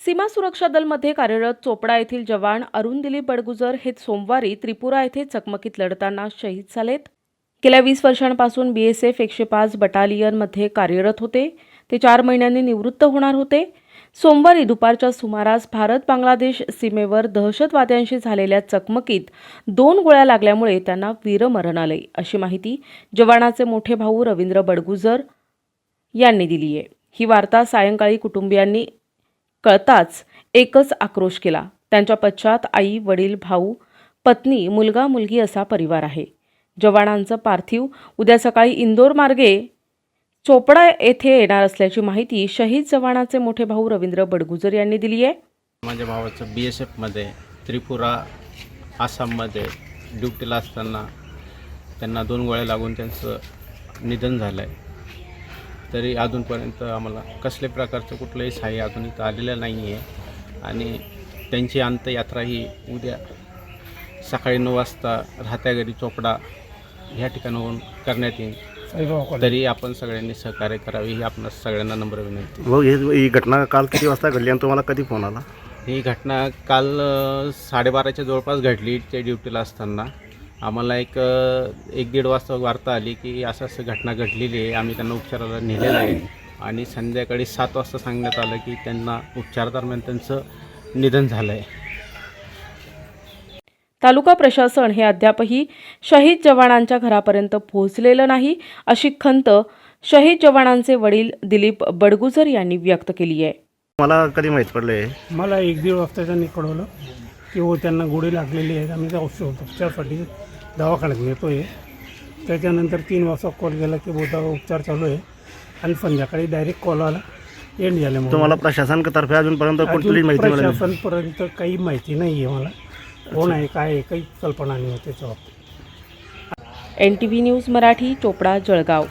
सीमा सुरक्षा दलमध्ये कार्यरत चोपडा येथील जवान अरुण दिलीप बडगुजर हे सोमवारी त्रिपुरा येथे चकमकीत लढताना शहीद झालेत. गेल्या 20 वर्षांपासून BSF 105 बटालियनमध्ये कार्यरत होते. ते 4 महिन्यांनी निवृत्त होणार होते. सोमवारी दुपारच्या सुमारास भारत-बांगलादेश सीमेवर दहशतवाद्यांशी झालेल्या चकमकीत 2 गोळ्या लागल्यामुळे त्यांना वीरमरण आले, अशी माहिती जवानाचे मोठे भाऊ रवींद्र बडगुजर यांनी दिली आहे. ही वार्ता सायंकाळी कुटुंबियांनी कळताच एकच आक्रोश केला. त्यांच्या पश्चात आई, वडील, भाऊ, पत्नी, मुलगा, मुलगी असा परिवार आहे. जवानांचं पार्थिव उद्या सकाळी इंदोर मार्गे चोपडा येथे येणार असल्याची माहिती शहीद जवानाचे मोठे भाऊ रवींद्र बडगुजर यांनी दिली आहे. माझ्या भावाचं BSFमध्ये त्रिपुरा आसाममध्ये ड्युटीला असताना त्यांना 2 गोळ्या लागून त्यांचं निधन झालं आहे. तरी अजूनपर्यंत आम्हाला कसल्या प्रकारचं कुठलंही सहाय्य अजून इथं आलेलं नाही आहे आणि त्यांची अंत्ययात्रा ही उद्या सकाळी 9 वाजता राहत्या घरी चोपडा ह्या ठिकाणाहून करण्यात येईल. तरी आपण सगळ्यांनी सहकार्य करावे ही आपण सगळ्यांना नम्र विनंती. भाऊ, ही घटना काल किती वाजता घडली आणि तुम्हाला कधी फोन आला? ही घटना काल 12:30च्या जवळपास घडली. ते ड्युटीला असताना आम्हाला एक 1-1:30 वाजता वार्ता आली की असं घटना घडलेली आहे. आम्ही त्यांना उपचाराला नेलेलं आहे आणि संध्याकाळी 7 वाजता सांगण्यात आलं की त्यांना उपचारादरम्यान त्यांचं निधन झालं आहे. तालुका प्रशासन हे अद्यापही शहीद जवानांच्या घरापर्यंत पोहोचलेलं नाही, अशी खंत शहीद जवानांचे वडील दिलीप बडगुजर यांनी व्यक्त केली आहे. मला कधी माहीत पडले? मला 1-1:30 वाजता त्यांनी कळवलं की त्यांना गोळी लागलेली आहे. आम्ही त्या उपचारासाठी दवाखान्यात नेतो आहे. त्याच्यानंतर 3 वाजता कॉल केला की उपचार चालू आहे आणि संध्याकाळी डायरेक्ट कॉल आला एंड झाल्यामुळे. तुम्हाला प्रशासनातर्फे अजूनपर्यंत कोणतीही माहिती मिळाली? प्रशासनपर्यंत काही माहिती नाही आहे. मला कोण आहे काय आहे काही कल्पना नाही आहे त्याच्या बाबतीत. NTV news Marathi, Chopda, Jalgaon.